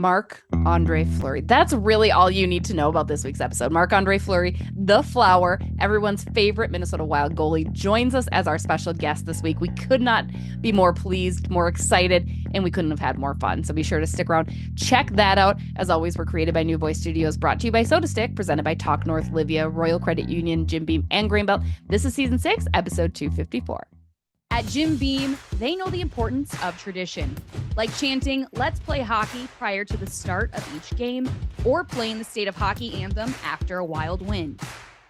Marc-Andre Fleury. That's really all you need to know about this week's episode. Marc-Andre Fleury, the Flower, everyone's favorite Minnesota Wild goalie, joins us as our special guest this week. We could not be more pleased, more excited, and we couldn't have had more fun. So be sure to stick around. Check that out. As always, we're created by New Voice Studios, brought to you by SotaStick, presented by Talk North, Livia, Royal Credit Union, Jim Beam, and Greenbelt. This is Season 6, Episode 254. At Jim Beam, they know the importance of tradition, like chanting, "Let's play hockey" prior to the start of each game, or playing the state of hockey anthem after a Wild win.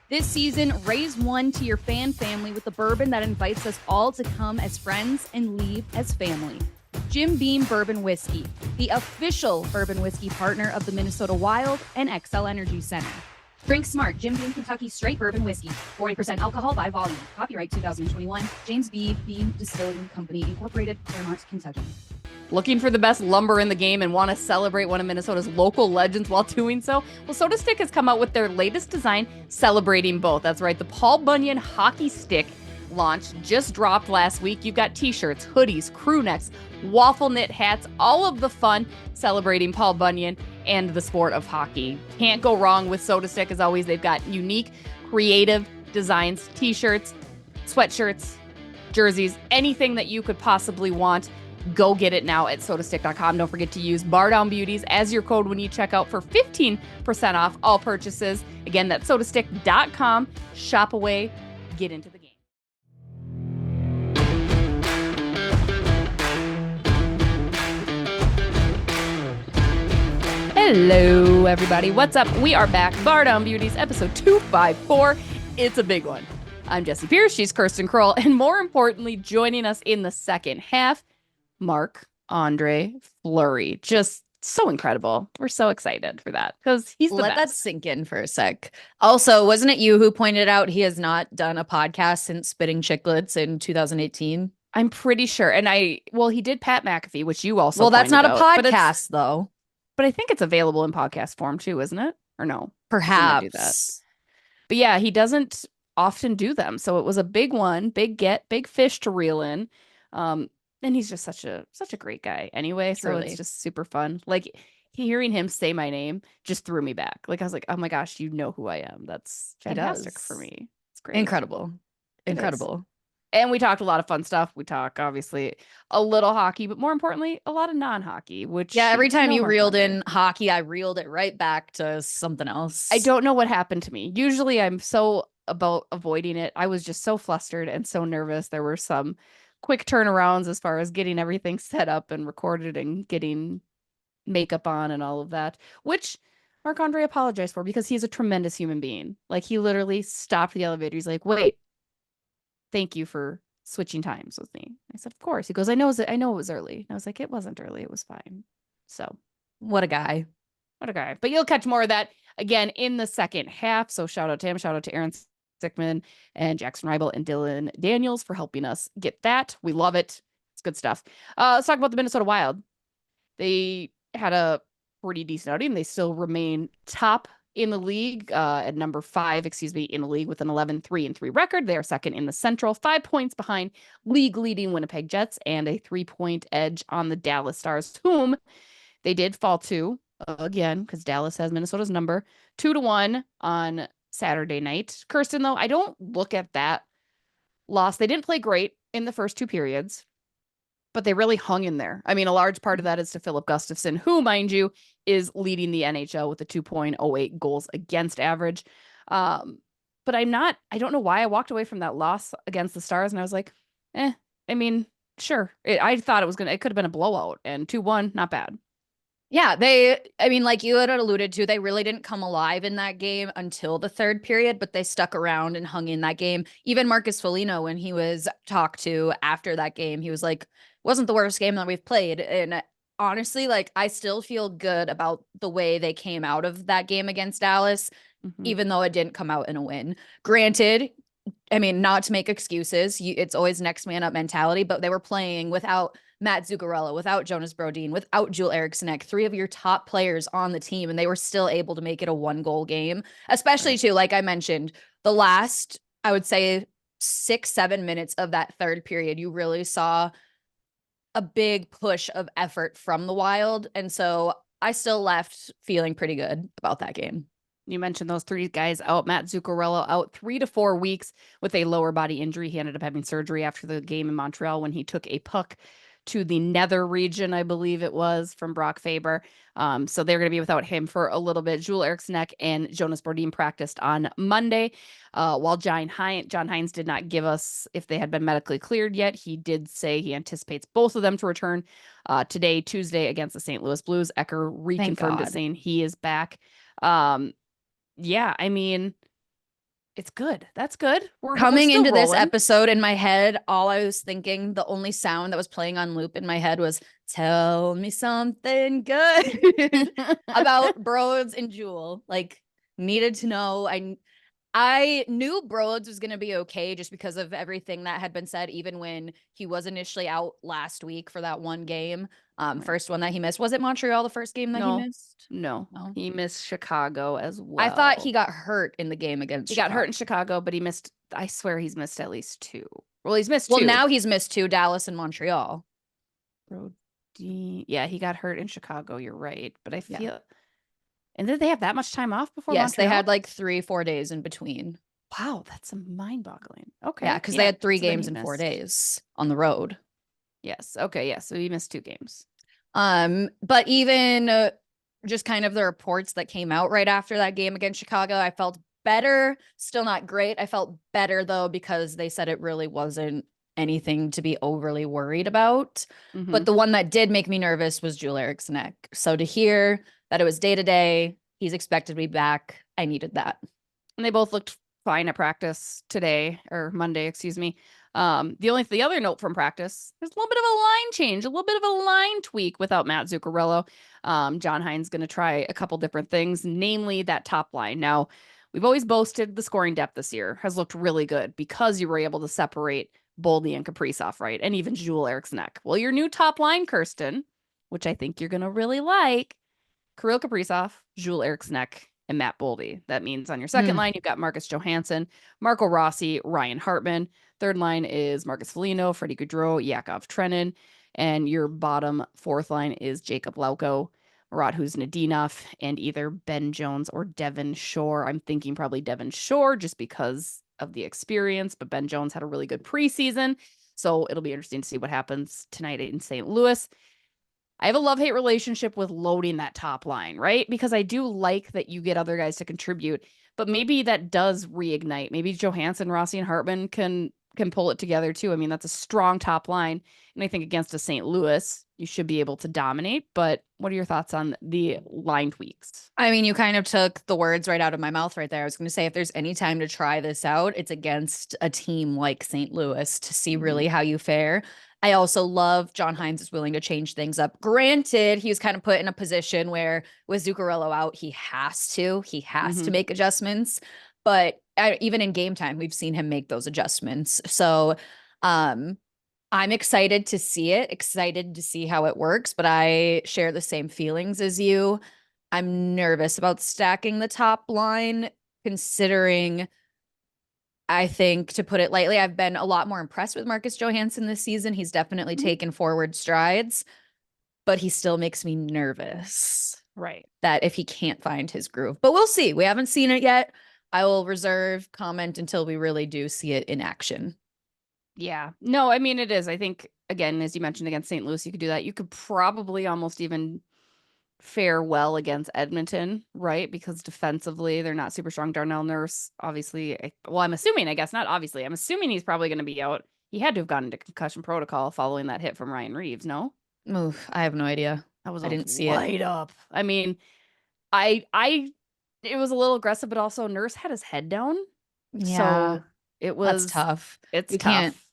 This season, raise one to your fan family with a bourbon that invites us all to come as friends and leave as family. Jim Beam Bourbon Whiskey, the official bourbon whiskey partner of the Minnesota Wild and XL Energy Center. Drink smart. Jim Beam Kentucky Straight Bourbon Whiskey. 40% alcohol by volume. Copyright 2021. James B. Beam Distilling Company, Incorporated, Fairmont, Kentucky. Looking for the best lumber in the game and want to celebrate one of Minnesota's local legends while doing so? Well, SotaStick has come out with their latest design celebrating both. That's right. The Paul Bunyan Hockey Stick launch just dropped last week. You've got t-shirts, hoodies, crew necks, waffle knit hats, all of the fun celebrating Paul Bunyan and the sport of hockey. Can't go wrong with SotaStick. As always, they've got unique, creative designs, t-shirts, sweatshirts, jerseys, anything that you could possibly want. Go get it now at sotastick.com. Don't forget to use Bardown Beauties as your code when you check out for 15% off all purchases. Again, that's sotastick.com. Shop away, get into the game. Hello, everybody. What's up? We are back. Bardown Beauties, episode 254. It's a big one. I'm Jessie Pierce. She's Kirsten Kroll. And more importantly, joining us in the second half, Marc-Andre Fleury. Just so incredible. We're so excited for that because he's the best. Let that sink in for a sec. Also, wasn't it you who pointed out he has not done a podcast since Spitting Chicklets in 2018? I'm pretty sure. And he did Pat McAfee, which you also Well, that's not a pointed out, podcast, though. But I think it's available in podcast form too, isn't it? Or no? Perhaps. Do that. But yeah, he doesn't often do them. So it was a big one, big fish to reel in. And he's just such a great guy anyway. So it's just super fun. Like hearing him say my name just threw me back. Like I was like, oh my gosh, you know who I am. That's fantastic for me. It's great. Incredible. And we talked a lot of fun stuff. We talk, obviously, a little hockey, but more importantly, a lot of non-hockey, which... Yeah, every time you reeled in hockey, I reeled it right back to something else. I don't know what happened to me. Usually I'm so about avoiding it. I was just so flustered and so nervous. There were some quick turnarounds as far as getting everything set up and recorded and getting makeup on and all of that, which Marc-Andre apologized for because he's a tremendous human being. Like, he literally stopped the elevator. He's like, wait. Thank you for switching times with me. I said, of course. He goes, I know it was early. And I was like, it wasn't early. It was fine. So what a guy. But you'll catch more of that again in the second half. So shout out to him. Shout out to Aaron Sickman and Jackson Reibel and Dylan Daniels for helping us get that. We love it. It's good stuff. Let's talk about the Minnesota Wild. They had a pretty decent outing. They still remain top in the league, at number 5, in the league with an 11-3-3 record. They are second in the Central, 5 points behind league-leading Winnipeg Jets and a 3-point edge on the Dallas Stars, whom they did fall to, again, because Dallas has Minnesota's number, 2-1 on Saturday night. Kirsten, though, I don't look at that loss. They didn't play great in the first 2 periods, but they really hung in there. I mean, a large part of that is to Philip Gustafsson, who, mind you, is leading the NHL with a 2.08 goals against average. But I don't know why I walked away from that loss against the Stars and I was like, I mean, sure. I thought it could have been a blowout, and 2-1, not bad. Yeah, like you had alluded to, they really didn't come alive in that game until the third period, but they stuck around and hung in that game. Even Marcus Foligno, when he was talked to after that game, he was like, wasn't the worst game that we've played. And honestly, like, I still feel good about the way they came out of that game against Dallas, even though it didn't come out in a win. Granted, I mean, not to make excuses, it's always next man up mentality, but they were playing without Matt Zuccarello, without Jonas Brodin, without Joel Eriksson, 3 of your top players on the team, and they were still able to make it a 1-goal game, especially too, like I mentioned, the last, I would say 6-7 minutes of that third period, you really saw a big push of effort from the Wild. And so I still left feeling pretty good about that game. You mentioned those three guys out. Matt Zuccarello out 3 to 4 weeks with a lower body injury. He ended up having surgery after the game in Montreal when he took a puck to the nether region, I believe it was, from Brock Faber. So they're going to be without him for a little bit. Jules Eriksson and Jonas Brodin practiced on Monday. While John Hines did not give us if they had been medically cleared yet, he did say he anticipates both of them to return today, Tuesday, against the St. Louis Blues. Ecker Thank reconfirmed it, God. saying he is back. Um, yeah, I mean, it's good. That's good. We're Coming still into this rolling. episode in my head, all I was thinking, the only sound that was playing on loop in my head was tell me something good about Broads and Jewel. Like, needed to know. I knew Broads was going to be okay just because of everything that had been said, even when he was initially out last week for that one game. Right. First one that he missed. Was it Montreal the first game that he No, missed? no. No. He missed Chicago as I thought he well. got hurt in the game against He got hurt Chicago. in Chicago, but he missed, I swear he's missed at least two. Well, he's missed Well, two. now he's missed two, Dallas and Montreal. Yeah, he got hurt in Chicago. You're right. But I Yeah. feel, and did they have that much time off before Yes, they Montreal? had like 3-4 days in between. Wow, that's mind boggling. Yeah, Okay. because they Yeah. had three So then he games in 4 missed. days on the road. Yes. Okay. Yeah. So he missed 2 games. But even just kind of the reports that came out right after that game against Chicago, I felt better. Still not great. I felt better though because they said it really wasn't anything to be overly worried about. Mm-hmm. But the one that did make me nervous was Jules Eriksson. So to hear that it was day to day, he's expected to be back. I needed that. And they both looked fine at practice today or Monday, excuse me. The other note from practice, there's a little bit of a line change, a little bit of a line tweak without Matt Zuccarello. John Hines going to try a couple different things, namely that top line. Now, we've always boasted the scoring depth this year has looked really good because you were able to separate Boldy and Kaprizov, right? And even Jules Eriksson. Well, your new top line, Kirsten, which I think you're going to really like, Kirill Kaprizov, Jules Eriksson, and Matt Boldy. That means on your second line, you've got Marcus Johansson, Marco Rossi, Ryan Hartman. Third line is Marcus Foligno, Freddie Gaudreau, Yakov Trenin. And your bottom fourth line is Jacob Lauko, Murat Huznadinov, and either Ben Jones or Devin Shore. I'm thinking probably Devin Shore just because of the experience, but Ben Jones had a really good preseason. So it'll be interesting to see what happens tonight in St. Louis. I have a love-hate relationship with loading that top line, right? Because I do like that you get other guys to contribute, but maybe that does reignite. Maybe Johansson, Rossi, and Hartman can pull it together too. I mean, that's a strong top line. And I think against a St. Louis, you should be able to dominate. But what are your thoughts on the line tweaks? I mean, you kind of took the words right out of my mouth right there. I was going to say, if there's any time to try this out, it's against a team like St. Louis to see really how you fare. I also love John Hines is willing to change things up. Granted, he was kind of put in a position where with Zuccarello out, he has to make adjustments. But even in game time, we've seen him make those adjustments. So I'm excited to see it, excited to see how it works, but I share the same feelings as you. I'm nervous about stacking the top line, considering I think, to put it lightly, I've been a lot more impressed with Marcus Johansson this season. He's definitely taken forward strides, but he still makes me nervous. Right. That if he can't find his groove. But we'll see. We haven't seen it yet. I will reserve comment until we really do see it in action. Yeah. No, I mean, it is. I think, again, as you mentioned against St. Louis, you could do that. You could probably almost even fare well against Edmonton, right? Because defensively, they're not super strong. Darnell Nurse, obviously, I'm assuming, I guess not obviously, I'm assuming he's probably going to be out. He had to have gone into concussion protocol following that hit from Ryan Reeves, no? Oof, I have no idea. That was I a didn't see light up. I mean, it was a little aggressive, but also Nurse had his head down. Yeah, So that's tough. It's You tough.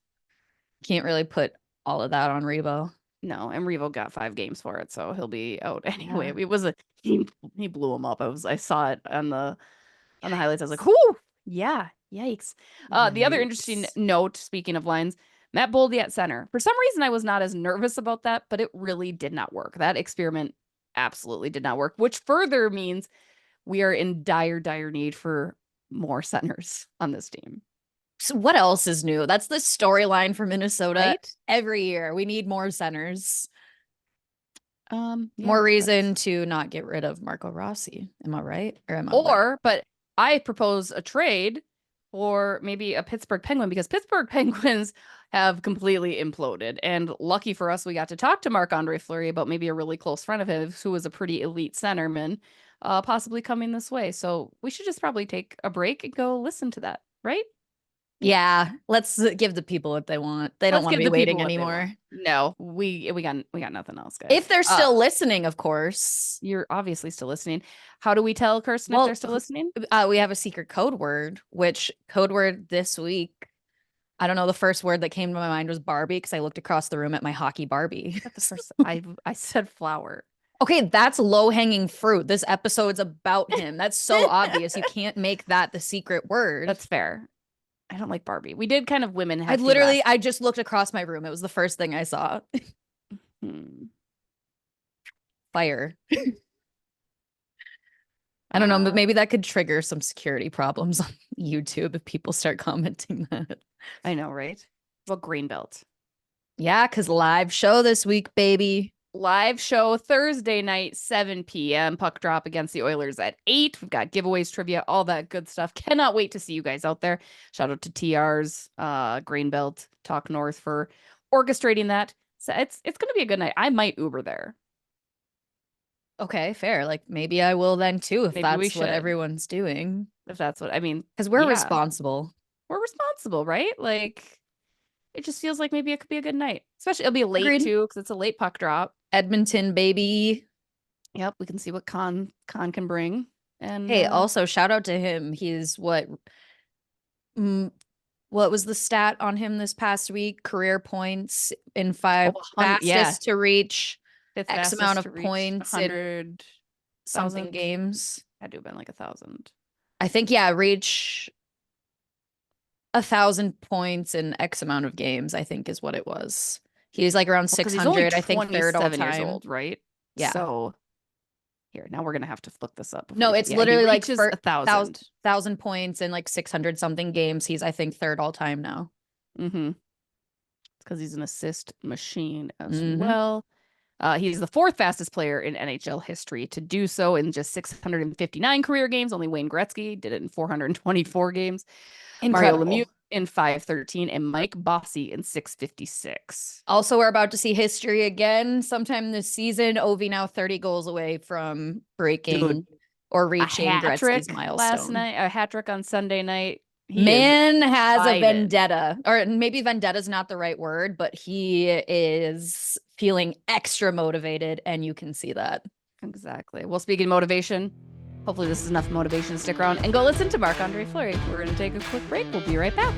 can't really put all of that on Rebo. No, and Revo got 5 games for it, so he'll be out anyway. Yeah. It was he blew him up. I saw it on the highlights. I was like, whoo, yeah, yikes. The other interesting Yikes. note, speaking of lines, Matt Boldy at center. For some reason, I was not as nervous about that, but it really did not work. That experiment absolutely did not work, which further means we are in dire, dire need for more centers on this team. So what else is new? That's the storyline for Minnesota Right? every year. We need more centers. Yeah, More reason to not get rid of Marco Rossi. Am I right? Or am I what? but I propose a trade for maybe a Pittsburgh Penguin because Pittsburgh Penguins have completely imploded. And lucky for us, we got to talk to Marc-Andre Fleury about maybe a really close friend of his who was a pretty elite centerman, possibly coming this way. So we should just probably take a break and go listen to that, right? Yeah, let's give the people what they want. They don't Let's want to give be the people waiting what they want. anymore. No, we got nothing else, If guys. they're still listening, of course. You're obviously still listening. How do we tell Kirsten if they're Well, still listening? we have a secret code word, which code word this week, I don't know, the first word that came to my mind was Barbie because I looked across the room at my hockey Barbie. At the first, I said flower. Okay, that's low-hanging fruit. This episode's about him. That's so obvious. You can't make that the secret word. That's fair. I don't like Barbie. We did kind of women hefty I just looked across my room. It was the first thing I saw. Fire. I don't know, but maybe that could trigger some security problems on YouTube if people start commenting that. I know, right? Well, Greenbelt. Yeah, because live show this week, baby. Live show Thursday night, 7 p.m. Puck drop against the Oilers at 8. We've got giveaways, trivia, all that good stuff. Cannot wait to see you guys out there. Shout out to TR's, Greenbelt, Talk North for orchestrating that. So it's going to be a good night. I might Uber there. Okay, fair. Like maybe I will then too if Maybe we that's what should. everyone's doing. If that's what I mean. Because we're Yeah, responsible. we're responsible, right? Like it just feels like maybe it could be a good night. Especially it'll be late Agreed. too, because it's a late puck drop. Edmonton, baby. Yep, we can see what Con can bring. And Hey, also shout out to him. He's what was the stat on him this past week? Career points in 5 fastest to reach fifth X fastest amount to of reach points in 100 something games. Had to have been like 1,000. I think, yeah, reach 1,000 points in X amount of games, I think is what it was. He's like around 600, I think third all time. Years old, right? Yeah. So here, now we're gonna have to look this up. No, it's literally like 1,000 points in like 600 something games. He's, I think, third all time now. Mm-hmm. It's because he's an assist machine as well. He's the 4th fastest player in NHL history to do so in just 659 career games. Only Wayne Gretzky did it in 424 games. Incredible. Mario Lemieux in 513 and Mike Bossy in 656. Also, we're about to see history again sometime this season. Ovi now 30 goals away from breaking or reaching Gretzky's milestone. Last night, a hat trick on Sunday night. Man has a vendetta, or maybe vendetta is not the right word, but he is feeling extra motivated, and you can see that. Exactly. Well, speaking of motivation, hopefully this is enough motivation to stick around and go listen to Marc-Andre Fleury. We're going to take a quick break. We'll be right back.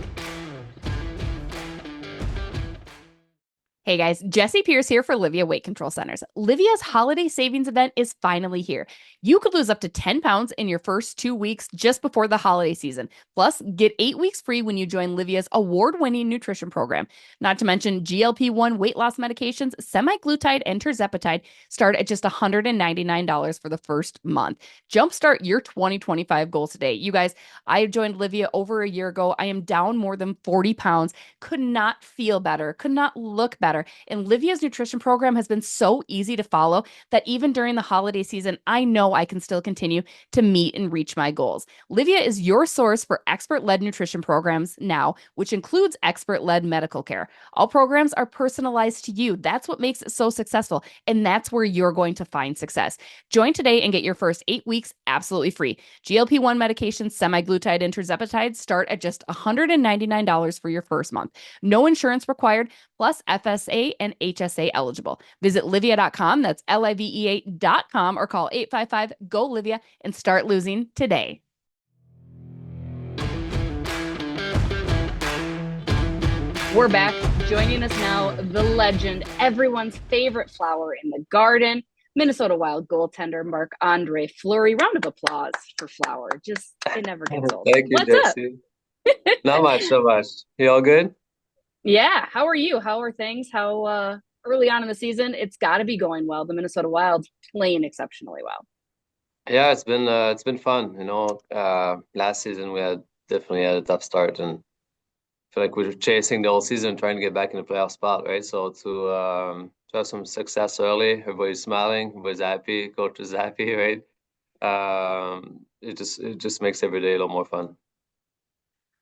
Hey guys, Jesse Pierce here for Livia Weight Control Centers. Livia's holiday savings event is finally here. You could lose up to 10 pounds in your first 2 weeks just before the holiday season. Plus, get 8 weeks free when you join Livia's award-winning nutrition program. Not to mention GLP-1 weight loss medications, semaglutide and tirzepatide start at just $199 for the first month. Jumpstart your 2025 goals today. You guys, I joined Livia over a year ago. I am down more than 40 pounds. Could not feel better, could not look better. And Livia's nutrition program has been so easy to follow that even during the holiday season, I know I can still continue to meet and reach my goals. Livia is your source for expert-led nutrition programs now, which includes expert-led medical care. All programs are personalized to you. That's what makes it so successful. And that's where you're going to find success. Join today and get your first 8 weeks absolutely free. GLP-1 medications, semaglutide, and tirzepatide start at just $199 for your first month. No insurance required, plus FSA and HSA eligible. Visit livea.com, that's livea.com, or call 855-GO-LIVIA and start losing today. We're back. Joining us now, the legend, everyone's favorite flower in the garden, Minnesota Wild goaltender Marc-Andre Fleury. Round of applause for Flower. Just, it never gets old. Thank you, Jesse. Not much, so much. You all good? Yeah. How are you? How are things? How early on in the season? It's got to be going well. The Minnesota Wild playing exceptionally well. Yeah, it's been fun. You know, last season we definitely had a tough start, and I feel like we were chasing the whole season trying to get back in the playoff spot, right? So to got some success early. Everybody's smiling, everybody's happy, coach is happy, right? It just makes every day a little more fun.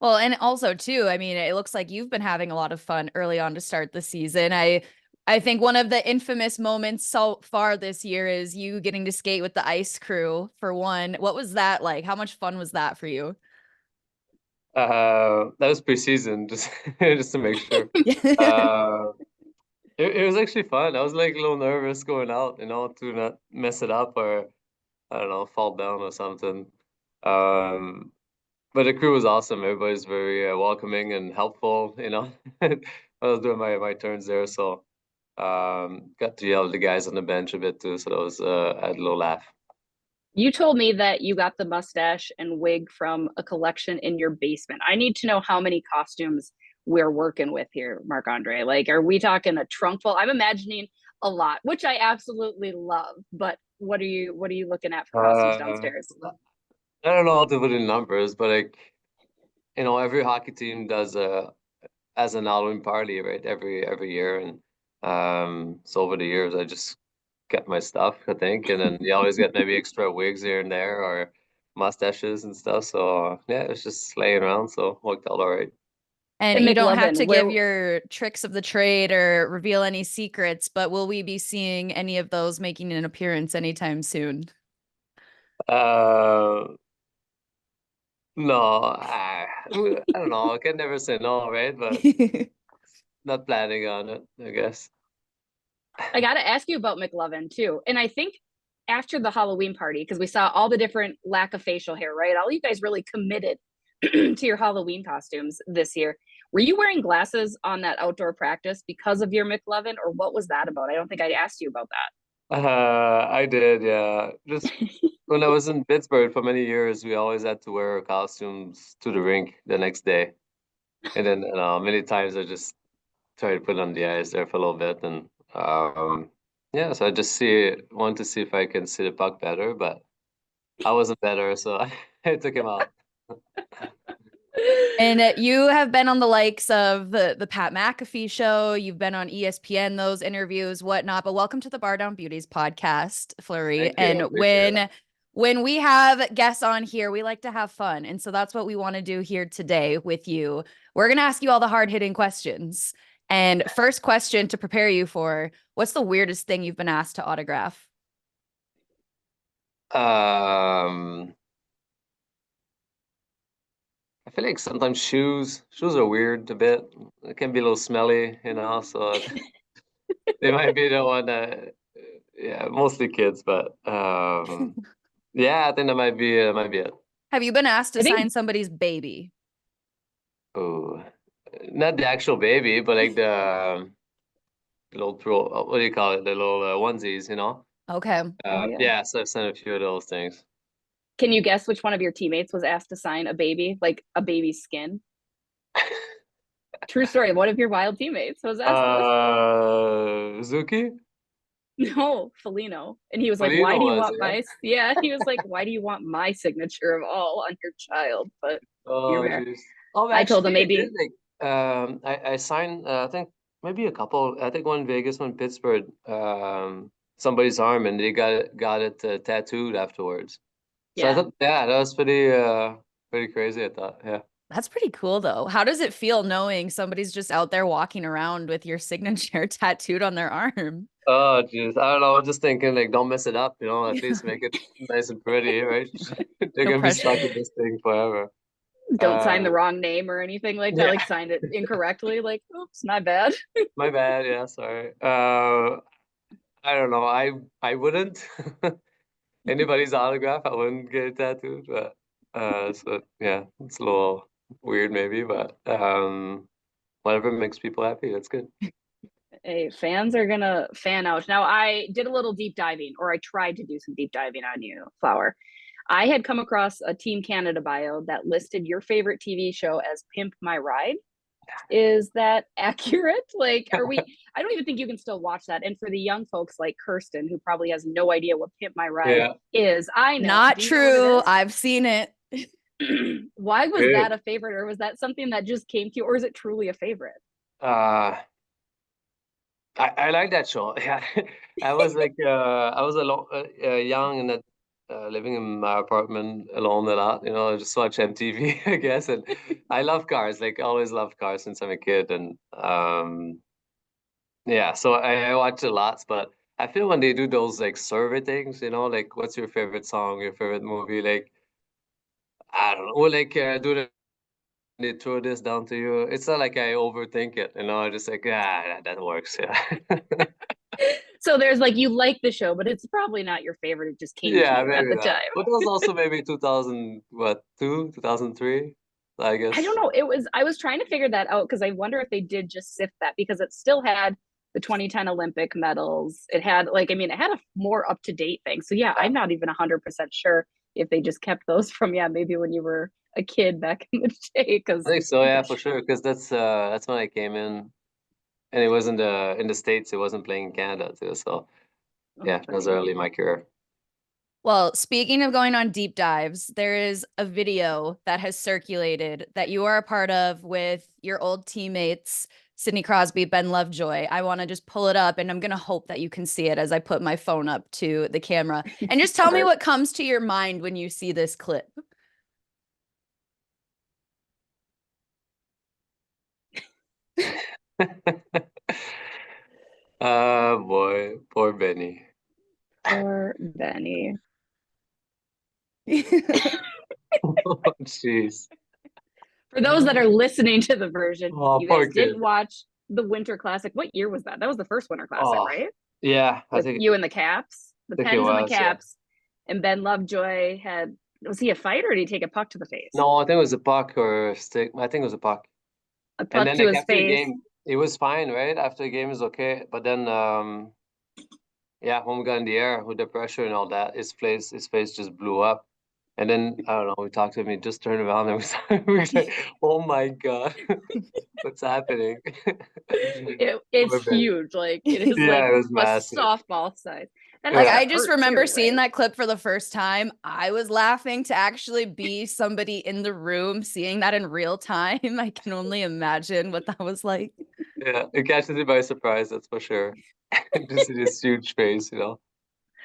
Well, and also too, I mean, it looks like you've been having a lot of fun early on to start the season. I think one of the infamous moments so far this year is you getting to skate with the ice crew for one. What was that like? How much fun was that for you? That was preseason, just just to make sure. Uh, it was actually fun. I was like a little nervous going out, to not mess it up or I don't know, fall down or something. Um, but the crew was awesome. Everybody's very welcoming and helpful. I was doing my turns there, so got to yell at the guys on the bench a bit too. So that was I had a little laugh. You told me that you got the mustache and wig from a collection in your basement. I need to know how many costumes we're working with here, Marc-Andre. Like, are we talking a trunk full? I'm imagining a lot, which I absolutely love. But what are you looking at for costumes Uh, downstairs? I don't know how to put in numbers, but like every hockey team does as an Halloween party, right? Every year, and so over the years, I just get my stuff, I think, and then you always get maybe extra wigs here and there or mustaches and stuff. So yeah, it's just laying around, so worked out all right. And And you don't have McLovin, to where give your tricks of the trade or reveal any secrets, but will we be seeing any of those making an appearance anytime soon? Uh, no, I don't know. I can never say no, right? But not planning on it, I guess. I got to ask you about McLovin too. And I think after the Halloween party, because we saw all the different lack of facial hair, right? All you guys really committed to your Halloween costumes this year. Were you wearing glasses on that outdoor practice because of your McLovin, or what was that about? I don't think I asked you about I did, yeah. Just when I was in Pittsburgh for many years, we always had to wear our costumes to the rink the next day. And then, many times I just try to put on the ice there for a little bit, and yeah. So I just want to see if I can see the puck better, but I wasn't better, so I took him out. And you have been on the likes of the Pat McAfee show. You've been on ESPN, those interviews, whatnot. But welcome to the Bardown Beauties podcast, Fleury. Thank you. I And appreciate it. when we have guests on here, we like to have fun. And so that's what we want to do here today with you. We're going to ask you all the hard-hitting questions. And first question to prepare you for, what's the weirdest thing you've been asked to autograph? I feel like sometimes shoes are weird a bit. It can be a little smelly, so they might be the one that, yeah, mostly kids, but yeah, I think that might be it. Have you been asked to I think sign somebody's baby? Oh, not the actual baby, but like the little throw, what do you call it? The little onesies. Okay. Oh, yeah. Yeah, so I've sent a few of those things. Can you guess which one of your teammates was asked to sign a baby, like a baby's skin? True story. One of your wild teammates was asked Zuki? this. No, Felino. And he was like, Polino why do you was want it? yeah, he was like, why do you want my signature of all on your child? But here Oh, we are. jeez. Oh, I told him actually, I maybe did I signed, I think maybe a couple. I think one in Vegas, one in Pittsburgh. Somebody's arm, and they got it tattooed afterwards. So I yeah. thought, yeah, that was pretty crazy. I thought, yeah. That's pretty cool, though. How does it feel knowing somebody's just out there walking around with your signature tattooed on their arm? Oh, jeez. I don't know. I'm just thinking, like, don't mess it up. At least make it nice and pretty, right? They're No gonna be stuck pressure. with this thing forever. Don't sign Uh, the wrong name or anything like that. yeah. Like signed it incorrectly. Like, oops, my bad. My bad. Yeah, sorry. I don't know. I wouldn't. Anybody's autograph, I wouldn't get it tattooed, but so yeah, it's a little weird maybe, but whatever makes people happy, that's good. Hey, fans are gonna fan out. Now, I did a little deep diving, or I tried to do some deep diving on you, Flower. I had come across a Team Canada bio that listed your favorite TV show as Pimp My Ride. Is that accurate? Like, I don't even think you can still watch that. And for the young folks like Kirsten, who probably has no idea what Pimp My Ride Yeah. is, I know. Not Do you know what true. it I've seen it. is? Why was Good. that a favorite, or was that something that just came to you, or is it truly a favorite? Uh I like that show. Yeah, I was like I was alone, young and living in my apartment alone a lot. You know, I just watch MTV, I guess. And I love cars. Like always loved cars since I'm a kid. And yeah, so I watch a lot. But I feel when they do those like survey things, you know, like what's your favorite song, your favorite movie, like I don't know, or like they throw this down to you. It's not like I overthink it. You know, I just like that works. Yeah. So there's like you like the show, but it's probably not your favorite. It just came to Yeah, you at maybe the not. time. But it was also maybe 2000, what, 2003, I I guess. don't know. I was trying to figure that out because I wonder if they did just sift that because it still had the 2010 Olympic medals. It had like, I mean, it had a more up to date thing. So yeah, Yeah, I'm not even 100% sure if they just kept those from, yeah, maybe when you were a kid back in the day. I Cause think so. Yeah, for gosh, sure. Because that's when I came in, and it was in the States. It wasn't playing in Canada too. So oh, yeah, that's that was right. early in my career. Well, speaking of going on deep dives, there is a video that has circulated that you are a part of with your old teammates, Sidney Crosby, Ben Lovejoy. I want to just pull it up and I'm going to hope that you can see it as I put my phone up to the camera. And just tell me Right. what comes to your mind when you see this clip. Boy, poor Benny. Poor Benny. Oh, jeez. For those that are listening to the version, Oh, you poor guys kid. didn't watch the Winter Classic. What year was that? That was the first Winter Classic, Oh, right? yeah. With you and the Caps, the Think it Pens and the was. Yeah. Caps, and Ben Lovejoy had. Was he a fighter or did he take a puck to the face? No, I think it was a puck or a stick. I think it was a puck. A And puck then to like his after the face. game, it was fine, right? After the game is okay. But then yeah, when we got in the air with the pressure and all that, his face just blew up. And then I don't know, we talked to him, he just turned around and we was like, oh my God, what's happening? It's Poor Benny. huge. Like it is Yeah, like it was a massive. softball size. That Like, has Yeah. to I just hurt remember too, seeing right? that clip for the first time. I was laughing to actually be somebody in the room seeing that in real time. I can only imagine what that was like. Yeah, it catches you by surprise, that's for sure. Just see this huge face, you know.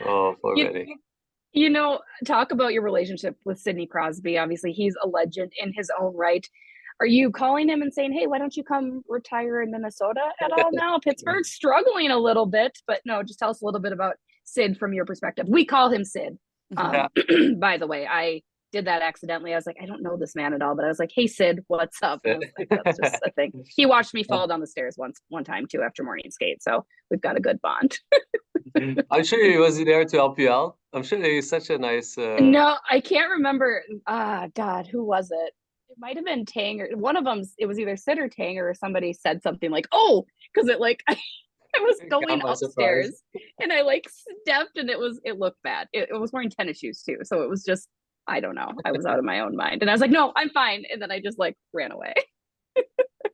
Oh, poor You, Benny. you know, talk about your relationship with Sidney Crosby. Obviously, he's a legend in his own right. Are you calling him and saying, "Hey, why don't you come retire in Minnesota at all now?" Pittsburgh's struggling a little bit, but no, just tell us a little bit about Sid from your perspective. We call him Sid. Yeah. By the way, I did that accidentally. I was like, I don't know this man at all, but I was like, "Hey, Sid, what's up?" And I was like, that's just a thing. He watched me fall down the stairs one time too after morning skate, so we've got a good bond. I'm sure he was there to help you out. I'm sure he's such a nice No, I can't remember. God, who was it? It might have been Tang or one of them. It was either Sid or Tang or somebody said something like, "Oh," because it like I was going got by surprise. upstairs and I like stepped and it looked bad. It was wearing tennis shoes too, so it was just I don't know. I was out of my own mind and I was like, "No, I'm fine," and then I just like ran away.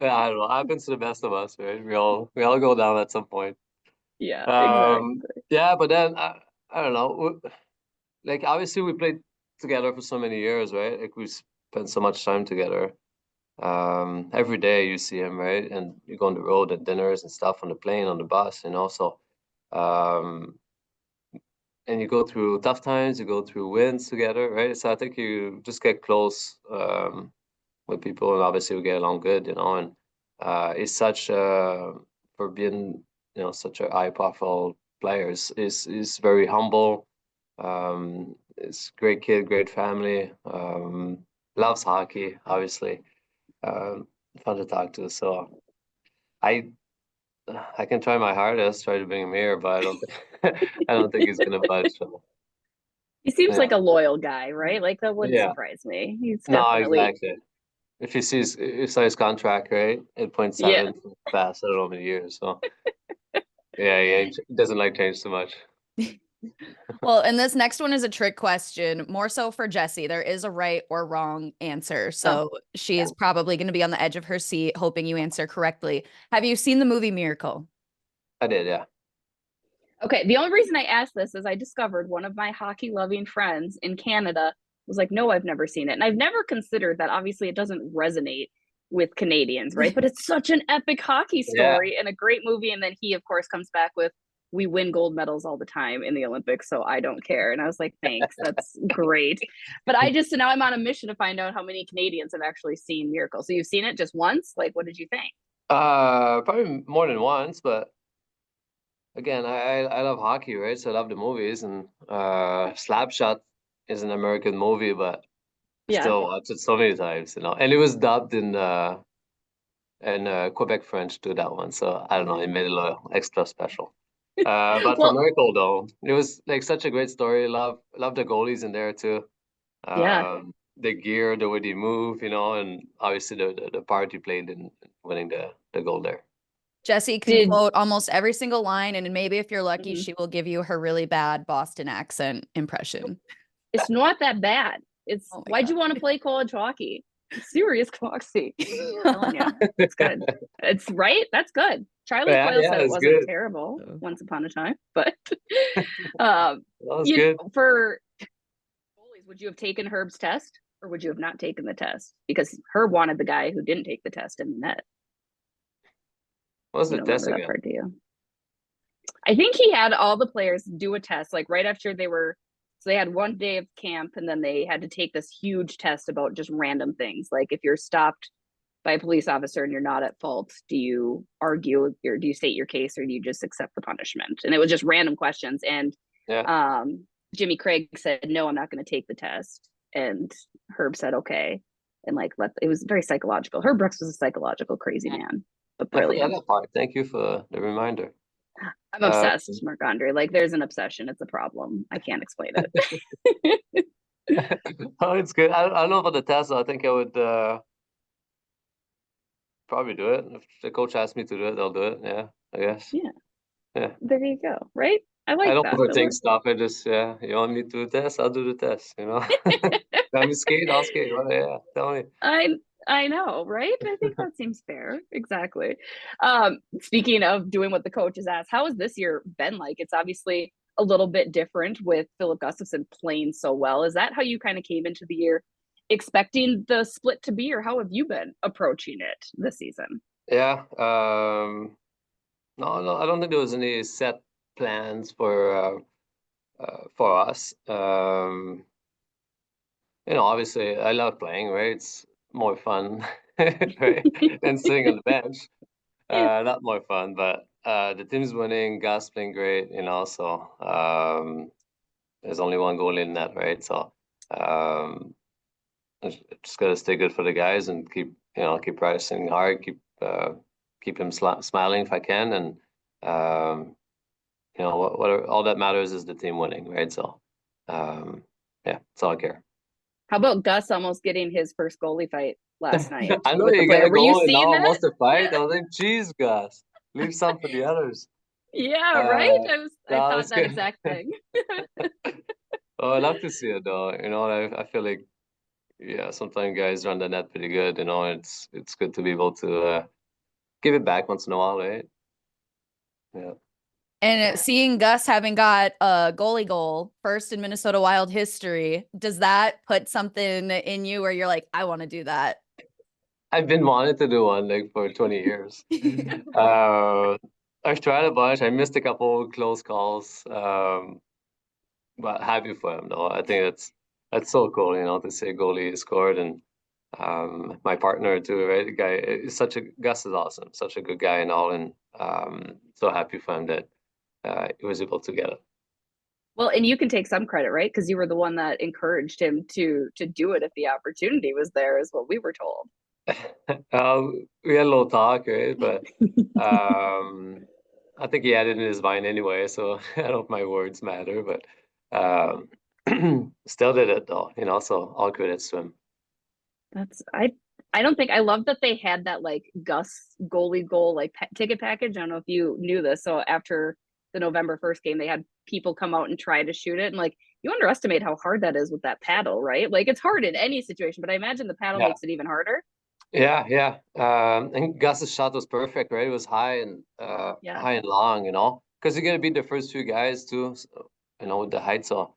Yeah, I don't know. Happens to the best of us, right? We all go down at some point. Yeah, Um, exactly. yeah, but then I don't know. Like obviously we played together for so many years, right? Like we spent so much time together. Every day you see him, right? And you go on the road at dinners and stuff on the plane, on the bus, you know. So, um, and you go through tough times, you go through wins together, right? So I think you just get close with people, and obviously we get along good, you know. And he's such for being, you know, such a high profile player, is very humble. It's great kid, great family. Loves hockey, obviously. Um, Fun to talk to. So I I can try my hardest, try to bring him here, but I don't I don't think he's gonna budge. So He seems yeah, like a loyal guy, right? Like that wouldn't yeah. surprise me. He's No, definitely exactly. If you saw his contract, right? yeah. 8.7 fast, I don't know how many years. So yeah, he doesn't like change too much. Well, and this next one is a trick question, more so for Jessie. There is a right or wrong answer. Oh, So she yeah. is probably going to be on the edge of her seat, hoping you answer correctly. Have you seen the movie Miracle? I did, yeah. Okay, the only reason I asked this is I discovered one of my hockey loving friends in Canada was like, no, I've never seen it. And I've never considered that obviously it doesn't resonate with Canadians, right? But it's such an epic hockey story and a great movie. And then he, of course, comes back with, we win gold medals all the time in the Olympics, so I don't care. And I was like, thanks, that's great. But now I'm on a mission to find out how many Canadians have actually seen Miracle. So you've seen it just once? Like, what did you think? Probably more than once, but again, I love hockey, right? So I love the movies, and Slapshot is an American movie, but still watched it so many times, And it was dubbed in Quebec French to that one, so I don't know, it made it a little extra special. But for Miracle though, it was like such a great story. Love the goalies in there too. The gear, the way they move, and obviously the part he played in winning the gold there. Jessie can quote almost every single line, and maybe if you're lucky, she will give you her really bad Boston accent impression. It's not that bad. It's why'd you want to play college hockey? Serious Coxie. I'm telling you, it's good. It's right. That's good. Charlie Coyle said it wasn't terrible once upon a time, but that was good. For goalies, would you have taken Herb's test or would you have not taken the test? Because Herb wanted the guy who didn't take the test in the net. What was the test again? Part, do you? I think he had all the players do a test, like right after so they had one day of camp and then they had to take this huge test about just random things. Like if you're stopped by a police officer and you're not at fault, do you argue or do you state your case or do you just accept the punishment? And it was just random questions. And Jimmy Craig said, no, I'm not going to take the test. And Herb said, okay. And it was very psychological. Herb Brooks was a psychological crazy man, but brilliant. Thank you for the reminder. I'm obsessed, Marc-Andre. Like there's an obsession. It's a problem. I can't explain it. Oh, it's good. I don't know about the test. I think I would probably do it. If the coach asks me to do it, I'll do it. Yeah, I guess. Yeah. There you go. Right? I don't overthink stuff. I just you want me to do the test? I'll do the test. Let me skate. I'll skate. Well, yeah, tell me. I know, right? I think that seems fair. Exactly. Speaking of doing what the coaches ask, how has this year been like? It's obviously a little bit different with Philip Gustafson playing so well. Is that how you kind of came into the year expecting the split to be, or how have you been approaching it this season? Yeah. No, I don't think there was any set plans for us. Obviously I love playing, right? It's more fun right? than sitting on the bench. Not more fun, but the team's winning, Gus playing great, so there's only one goal in net, right? So just gotta stay good for the guys and keep practicing hard, keep him smiling if I can, and what all that matters is the team winning, right? So that's all I care. How about Gus almost getting his first goalie fight last night? I know you got a goal and now almost a fight. I was like, geez, Gus, leave some for the others. Yeah, right? I thought that exact thing. Oh, I love to see it though. I feel like sometimes guys run the net pretty good. It's good to be able to give it back once in a while, right? Yeah. And seeing Gus having got a goalie goal first in Minnesota Wild history, does that put something in you where you're like, I want to do that? I've been wanting to do one for 20 years. I've tried a bunch. I missed a couple close calls, but happy for him though. I think that's so cool, to say goalie scored, and my partner too, right? The guy is Gus is awesome, such a good guy and all, and so happy for him that he was able to get it. Well, and you can take some credit, right? Because you were the one that encouraged him to do it if the opportunity was there, is what we were told. We had a little talk, right? But I think he had it in his mind anyway, so I don't know if my words matter, but still did it though, so all credits to him. I don't think, I love that they had that Gus goalie goal ticket package. I don't know if you knew this. So after the November 1st game, they had people come out and try to shoot it, and you underestimate how hard that is with that paddle, right? It's hard in any situation, but I imagine the paddle makes it even harder. Yeah. And Gus's shot was perfect, right? It was high and long, because you're gonna beat the first few guys too, with the height. So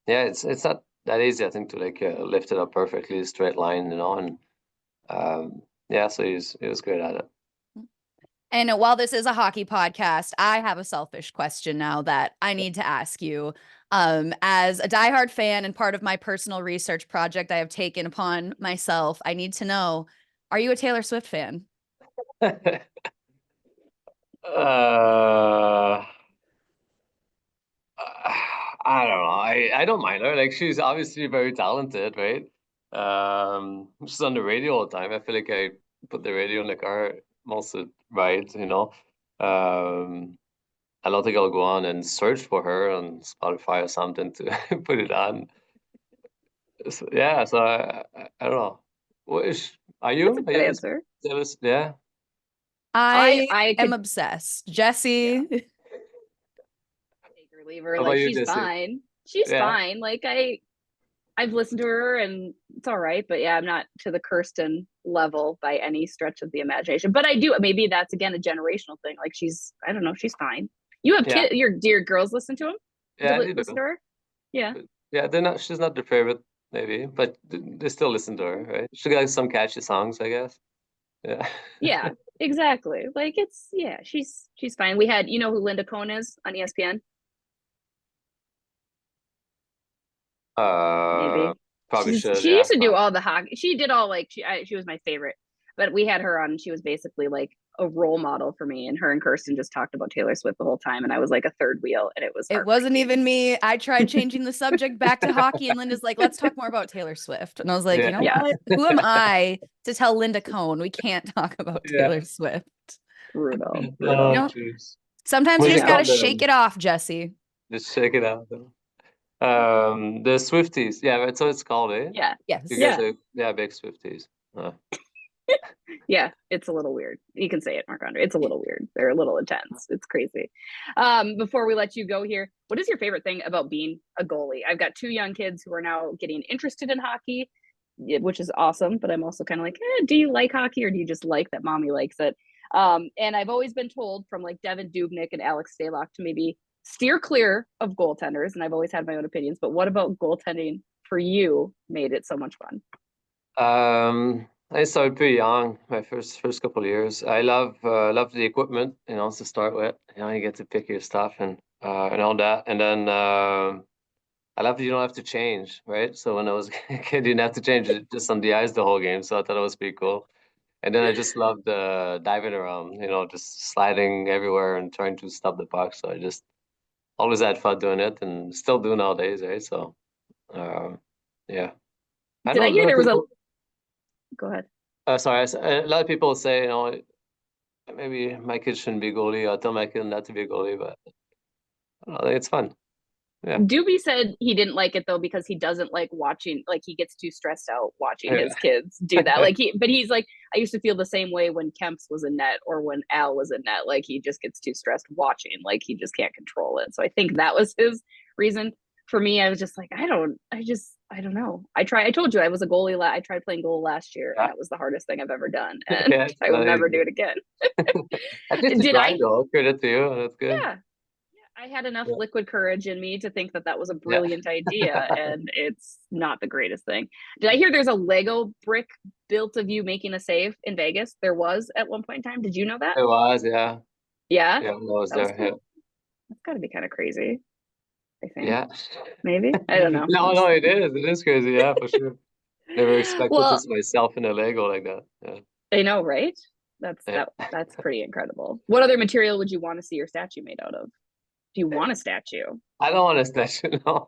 it's not that easy, I think, to lift it up perfectly, straight line, and Yeah, so he was great at it. And while this is a hockey podcast, I have a selfish question now that I need to ask you. As a diehard fan and part of my personal research project I have taken upon myself, I need to know, are you a Taylor Swift fan? uh, I don't know. I don't mind her. Like, she's obviously very talented, right? She's on the radio all the time. I feel like I put the radio in the car most of the rides, you know. I don't think I'll go on and search for her on Spotify or something to put it on. So, yeah, so I don't know. What is are That's a you? Are good you answer. yeah. I I am could obsessed. Jesse. take her, leave her. How about Like, you, she's Jesse? fine. She's Yeah. fine. Like, I've listened to her and it's all right, but yeah, I'm not to the Kirsten level by any stretch of the imagination. But I do. Maybe that's again a generational thing. Like, I don't know, she's fine. You have Yeah. your dear girls listen to him? Yeah, they Listen do. to her? Yeah. Yeah, she's not their favorite, maybe, but they still listen to her, right? She got some catchy songs, I guess. Yeah. Yeah, exactly. Like, she's fine. We had, you know who Linda Cohn is on ESPN? Maybe. Probably should, She yeah. used to do all the hockey. She did all, like, she was my favorite. But we had her on, and she was basically like a role model for me. And her and Kirsten just talked about Taylor Swift the whole time, and I was like a third wheel, and it was It wasn't heartbreaking. even me. I tried changing the subject back to hockey, and Linda's like, let's talk more about Taylor Swift. And I was like, Yeah. you know Yeah. what? Who am I to tell Linda Cohn we can't talk about Yeah. Taylor Swift? Brutal. Oh, Brutal. You know, jeez. sometimes What's you it just gotta called? shake it off, Jesse. Just check it out. The Swifties. Yeah, that's what it's called, eh? Yeah. Yes. You guys Yeah. are big Swifties. Yeah, it's a little weird. You can say it, Marc-Andre. It's a little weird. They're a little intense. It's crazy. Before we let you go here, what is your favorite thing about being a goalie? I've got two young kids who are now getting interested in hockey, which is awesome. But I'm also kind of like, do you like hockey, or do you just like that mommy likes it? And I've always been told from like Devin Dubnik and Alex Stalock to maybe steer clear of goaltenders. And I've always had my own opinions. But what about goaltending for you made it so much fun? I started pretty young, my first couple of years. I love the equipment, you know, to start with. You know, you get to pick your stuff and all that. And then I love that you don't have to change, right? So when I was a kid, you didn't have to change it just on the ice the whole game. So I thought it was pretty cool. And then I just loved diving around, you know, just sliding everywhere and trying to stop the puck. So I just always had fun doing it and still do nowadays, right? So yeah. I Did know I a hear lot of there was a people. go ahead? Sorry, a lot of people say, you know, maybe my kid shouldn't be a goalie. I'll tell my kid not to be a goalie, but I think it's fun. Yeah. Doobie said he didn't like it though because he doesn't like watching, like he gets too stressed out watching his kids do that. Like but he's like, I used to feel the same way when Kemp's was in net or when Al was in net. Like he just gets too stressed watching, like he just can't control it. So I think that was his reason. For me, I was just like, I don't know. I told you I was a goalie. I tried playing goal last year, and it was the hardest thing I've ever done, and Yeah, I will never do it again. At least you Did I? tried though. Credit to you. That's good. Yeah. I had enough Yeah. liquid courage in me to think that that was a Yeah. brilliant idea, and it's not the greatest thing. Did I hear there's a Lego brick built of you making a save in Vegas? There was at one point in time. Did you know that? It was, yeah. Yeah, Yeah, it was that was there. cool. Yeah. That's got to be kind of crazy. I think Yeah. maybe I don't know. No, it is. It is crazy. Yeah, for sure. Never expected Well, this myself in a Lego like that. Yeah. I know, right? That's Yeah. that's pretty incredible. What other material would you want to see your statue made out of? Do you want a statue? I don't want to statue. No.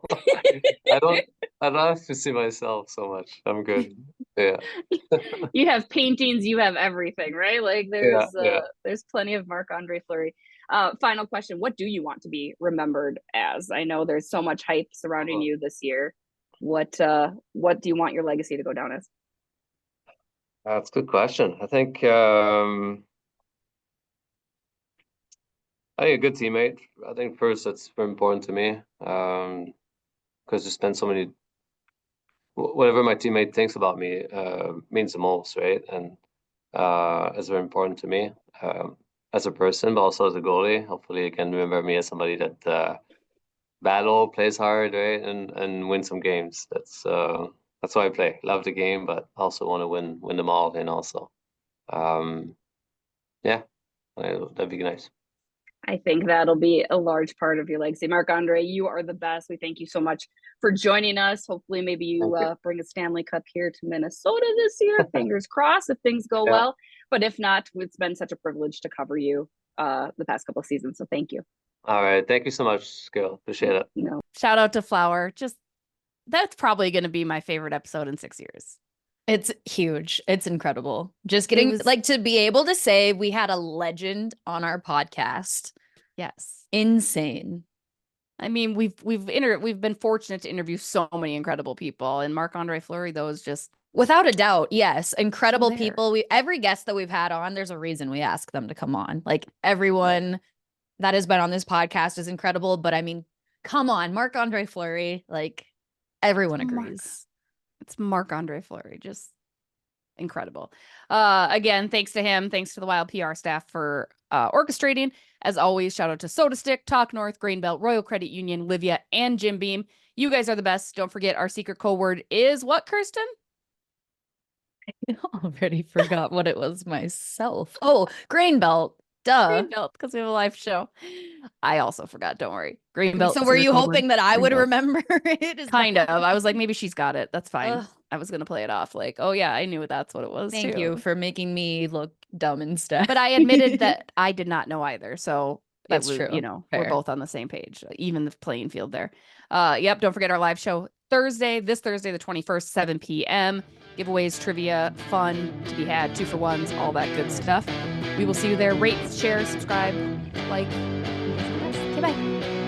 I don't. I don't have to see myself so much. I'm good. Yeah. You have paintings, you have everything, right? Like Yeah. there's plenty of Marc-Andre Fleury. Final question: what do you want to be remembered as? I know there's so much hype surrounding you this year. What do you want your legacy to go down as? That's a good question. I think a good teammate. I think first that's very important to me. Because you spend so many, whatever my teammate thinks about me, means the most, right? And is very important to me, as a person, but also as a goalie. Hopefully, you can remember me as somebody that battle, plays hard, right, and win some games. that's why I play. Love the game, but also want to win them all. And also, yeah, that'd be nice. I think that'll be a large part of your legacy. Marc-Andre, you are the best. We thank you so much for joining us. Hopefully, maybe you bring a Stanley Cup here to Minnesota this year. Fingers crossed if things go well. But if not, it's been such a privilege to cover you the past couple of seasons. So thank you. All right. Thank you so much, Gil. Appreciate it. No. Shout out to Flower. That's probably going to be my favorite episode in 6 years. It's huge. It's incredible. Just getting to be able to say we had a legend on our podcast. Yes. Insane. I mean, we've been fortunate to interview so many incredible people, and Marc-Andre Fleury, those just without a doubt, yes, incredible people. Every guest that we've had on, there's a reason we ask them to come on. Like everyone that has been on this podcast is incredible, but I mean, come on, Marc-Andre Fleury, like everyone agrees. It's Marc-Andre Fleury, just incredible. Again, thanks to him, thanks to the Wild PR staff for orchestrating. As always, shout out to SotaStick, Talk North, Grainbelt, Royal Credit Union, Livia, and Jim Beam. You guys are the best. Don't forget our secret code word is what, Kirsten? I already forgot what it was myself. Oh, Grainbelt. Duh. Grainbelt, because we have a live show. I also forgot. Don't worry. Grainbelt. So were you hoping that I would remember it? Kind of. I was like, maybe she's got it. That's fine. I was going to play it off like, oh yeah, I knew that's what it was. Thank you for making me look dumb instead. But I admitted that I did not know either. So that's true. You know, Fair. We're both on the same page, even the playing field there. Yep. Don't forget our live show this Thursday, the 21st, 7 p.m. Giveaways, trivia, fun to be had, 2-for-1s, all that good stuff. We will see you there. Rate, share, subscribe, like. Okay, bye.